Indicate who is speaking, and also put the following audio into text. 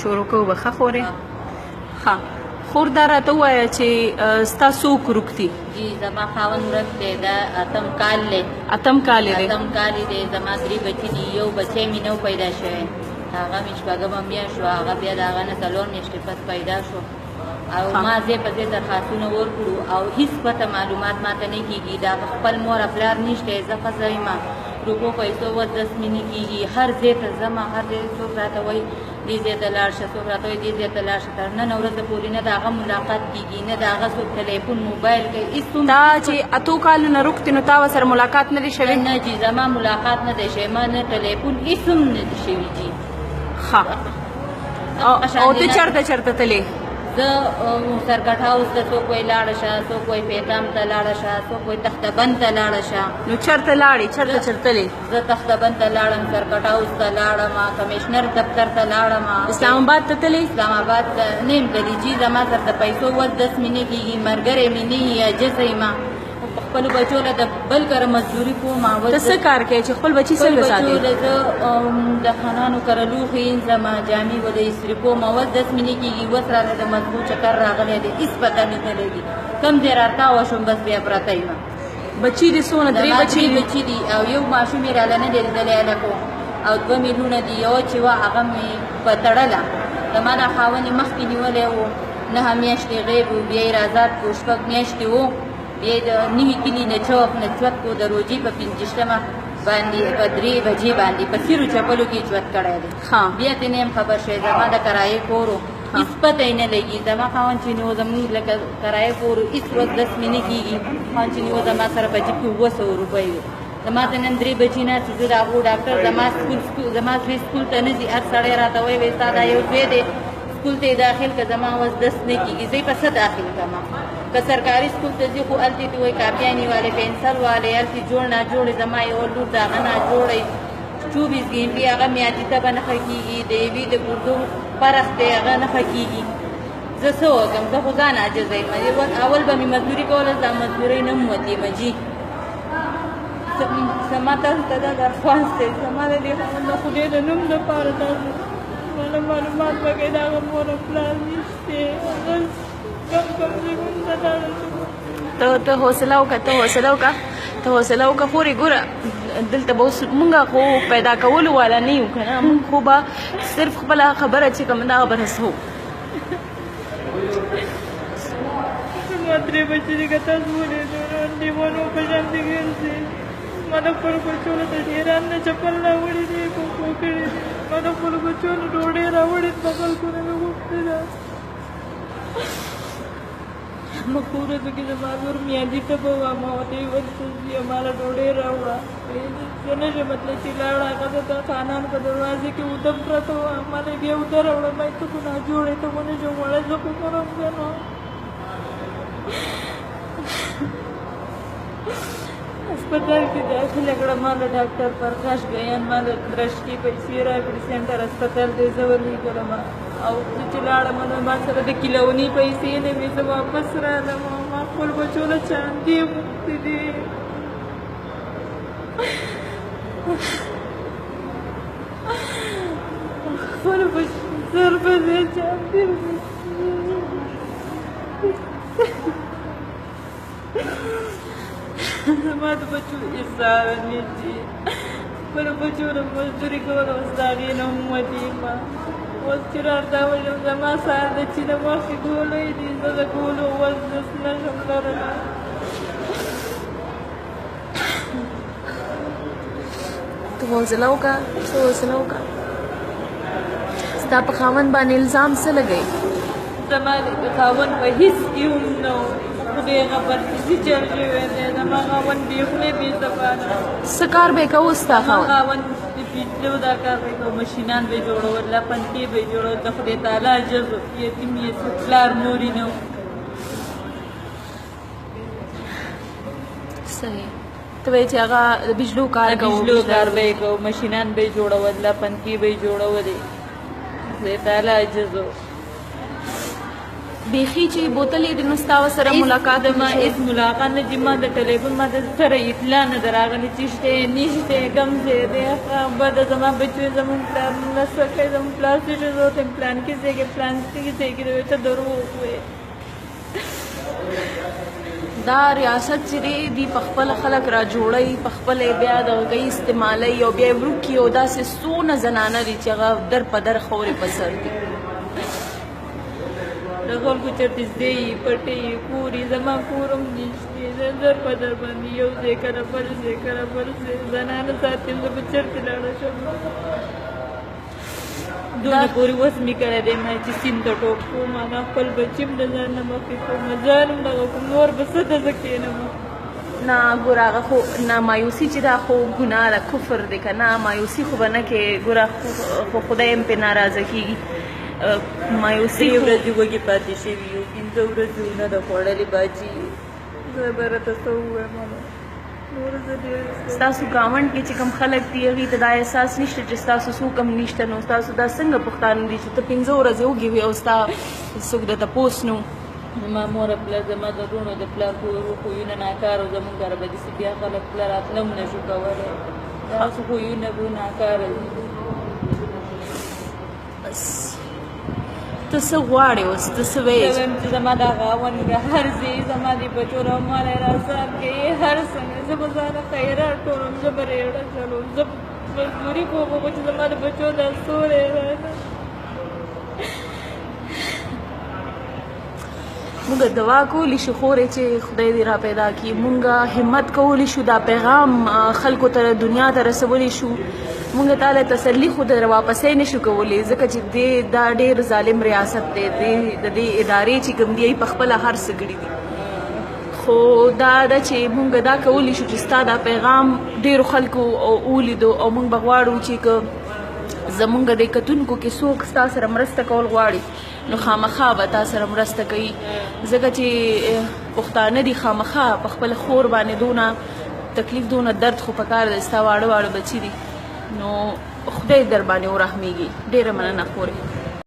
Speaker 1: شروع کوو به ښه خورې ښه خور دا راته ووایه چې ستا څوک ورک دي
Speaker 2: جی زما خاوند ورک دی دا اتم کال دی
Speaker 1: اتم کال یې دی
Speaker 2: اتم کال دی زما 3 بچي دي یو بچی مې نو پیدا شوی هغه مې شپږمه میاشت شوه هغه بیا د هغه نه 4 میاشتې پس پیدا شو او ما ځای په ځای درخواستونه ورکړو او هېڅ پته معلومات ماته نه کېږي دا خپل مور پلار نشته زه ښځه یم روپو پیسو ودس مې نه کېږي هر ځای ته ځم هر ځای څوک راته وایي دې ځای ته لاړ شه څوک راته وایي دې ځای ته لاړ شه تر نن ورځې پورې نه د هغه ملاقات کېږي نه د هغه څوک ټلیفون موبایل کوي هېڅ
Speaker 1: دا چې اتو کالونه روک دي نو تا ورسره ملاقات نه دی شوی
Speaker 2: نه جي زما ملاقات نه دی شوی ما نه ټلیفون هېڅ هم نه دی شوي جي
Speaker 1: ښه او ته چېرته تلې
Speaker 2: زه سرکټ هاوس ته څوک وایي لاړه شه څوک وایي پیغام ته لاړه شه څوک وایي تخته بند ته لاړه شه
Speaker 1: نو چېرته لاړې چېرته تلې
Speaker 2: زه تخته بند ته لاړم سرکټ هاوس ته لاړم کمیشنر دفتر ته لاړم
Speaker 1: اسلام آباد ته تلې
Speaker 2: اسلام آباد ته نیم تللی جي زما سره د پیسو ودس مې نه کېږي ملګری مې نه یي عاجزه یم خپلو بچو له د بل کره مزدوري کوم
Speaker 1: ته څه کار کوې چې خپل بچي څنګه ساتې
Speaker 2: زه د خانانو کره لوښي اینځم جامې و د استري کوم ودس مې نه کېږي اوس راله د مزغو چکر راغلی دی هېڅ پته مې نه لګي کوم ځای راتاوه شوم بس بیا پرته یم
Speaker 1: بچي دي څونه 3
Speaker 2: بچي دي او یو ماشوم یې راله نه دی لیدلی هلکو او 2 میلیونه دي یوه چې وه هغه مې په تړله زما نه خاوند یې مخکې نیولی و 9 میاشتې غیب و بیا یې رازاد کړو 6 میاشتې و بیا د نوي کلي نه چوک نه چوت کو د روجې په 15مه باندې په 3 بجې باندې په سیرو چپلو کې چوت کړی دی بیا ترې نه یم خبر شوی زما د کرایې کور و هېڅ پته یې نه لګي زما خاوند چې نو زمونږ لکه کرایې کور و هېڅ ورځ دس مې نه کېږي خاوند چې نو زما سره په جیب کې 200 روپۍ وي زما ته نن 3 بچي ناست زه د هغو ډاکټر زما زوی سکول ته نه ځي هر سړی راته وایي ستا دا یو زوی دی سکول ته یې داخل که زما اوس دس نه کېږي زه یې په څه داخل کړم که سرکاري سکول ته ځي خو هلته ته وایي کاپیانې والې پنسل والې هلته جوړ ناجوړې زما یوه لور د هغه ناجوړی 24 ګینټې هغه میادي ته به نښه کېږي د یوې د ګردو پرخ دی هغه نښه کېږي زه څه وکړم زه خو ځان عاجزه یم اول به مې مزدوري کوله دا مزدورۍ نه م وتېمه جي زما تاسو ته دا درخواست دی زما د دې خاوند د خدای د نوم دپاره تاسو ماله معلومات وکړئ د هغه مور او پلار نشتې
Speaker 1: ته حوصله وکړه خورې ګوره دلته به اوس مونږ خو پیدا کولو والا نه یو که نه مونږ خو به صرف خپله خبره چې کوم دغه به رسوو
Speaker 2: زما 3 بچي دي که تاسو ولیدو نو دیوانو په شانتې ګرځي ما د خپلو بچو له ډېران نه چپل راوړي دي کوکو کړي دي ما د خپلو بچو له ډوډۍ راوړې په خلکو نه مې غوښتې ده موږ په ورځو کې زما لور میادي ته به وه ما ورته یې ویل چې ما له ډوډۍ راوړه زه نه شم تللی چې لاړه هغه د خانان په دروازې کې اوده پرته وه ما نه بیا اوده راوړه ما ته خو ناجوړې ته خو نه شم وړی زه خو مرم که نو अस्पताल की दाखिल कड़ा माल डॉक्टर प्रकाश गयान माल दृष्टि पैसे रायगड सेंटर अस्पताल दे जवळी करा मा औ चिलाड मन मा सर दे किलोनी पैसे ने मी सब वापस राला मा फुल बचोला चांदी मुक्ति दे फुल बच सर पे दे चांदी زما د بچو حساب نیسي خپلو بچو نه مزدوري کوله اوس د هغې نه هم وتېما اوس چې راته ویل زما سهار د چې د مخکې ګولۍ دي زه د ګولو اوس دس نه شم لرلی
Speaker 1: ته حوصله وکړه ستا په خاوند باندې الزام څه لګوي
Speaker 2: زما د خاوند په هېڅ کې هم نه و خدای خبر چې چل شوی دی زما خاوند بې خولې بې زبانه
Speaker 1: څه کار به یې کوو ستا
Speaker 2: خاوند د پیتلو دا کار به یې کوو مشینان به یې جوړول لپنکې به یې جوړول د خدای تعالی عجز و یتیم یې پلار مور یې نه و
Speaker 1: صحیح ته وایې چې هغه د بجلو کار
Speaker 2: به یې کوو مشینان به یې جوړول لپنکې به یې جوړولې خدای تعالی عجز و
Speaker 1: بیخي چې بوتل یې د نو ستا سره ملاقات
Speaker 2: ما هیڅ ملاقات نه چې ما د ټلیفون ما د سره اطلاع نه ده راغلې چې شته نشته کم ځای دی بده زما بچو زموږ پلار نه څه کوي زموږ پلار چې زه ته پلان کې ځای کې پلان کې ځای کې ته دروغ وایي
Speaker 1: دا ریاست چې دی په خپل خلک را جوړی په خپل بیا د غي استعمالي او بیا ورکی او داسې سونه زنانه دي چې هغه در په در خورې په سر دي
Speaker 2: د خلکو چرته زده یي پټې یي کورې زما کور هم نشته زه در په در باندې یو ځای کله بل ځای کله بل ځای زنانه ساتم زه به چرته لاړه شم دونه پورې وس مې کړی دی ما چې سیند ته ټوپ کوم هغه خپل بچي هم د ځان نه مخکې کوم ځان هم دغه کوم نور به څه ته زه کښېنم
Speaker 1: نه ګوره هغه خو نه مایوسي چې دا خو ګناه ده کفر دی که نه مایوسي خو به نه کې ګوره خو خدای هم پرې ناراضه کېږي مایوسي
Speaker 2: ورځې وږې پاتې شوي یو 15 ورځې ونه ده خوړلې باجي زه به راته څه ووایم
Speaker 1: ستاسو ګاونډ کې چې کوم خلک دي هغوی ته دا احساس نشته چې ستاسو څوک هم نشته نو ستاسو دا څنګه پښتانه دي چې ته 15 ورځې وږې وي او ستا څوک درته پوس نه
Speaker 2: زما مور پلار زما د وروڼو د پلار خویونه ناکاره زموږ کره به داسې بیا خلک پلار راتله هم نه شو کولی داسې خویونه به ناکاره دي
Speaker 1: بس ته څه غواړې اوس ته څه وایې
Speaker 2: چې زما دا خاوند هر ځای زما د بچو رحمالی راصاحب کوي هر څنګه زه به ځانه خیرات ټولم زه به ریړه چلوم زه مزدوري کوم خو چې زما د بچو دا سوری
Speaker 1: مونږ دعا کولی شو خورې چې خدای دې را پیدا کړي مونږ همت کولی شو دا پیغام خلکو ته دنیا ته رسولی شو مونږ تعالی تسلی خو در واپسې نشو کولی ځکه چې دا ډېر ظالم ریاست دی د دې ادارې چې کوم دی په خپله هر څه کړي دي خو دا ده چې مونږ دا کولی شو چې ستا دا پیغام ډېرو خلکو ولیدو او مونږ به غواړو چې که زمونږ د کتونکو کې څوک ستا سره مرسته کول غواړي نو خامخا به تا سره مرسته کوي ځکه چې پښتانه دي خامخا په خپل خور باندې دونه تکلیف دونه درد خو پکار دی ستا واړه واړه بچي دي نو خدای در باندې ورحمیږي ډېره مننه خورې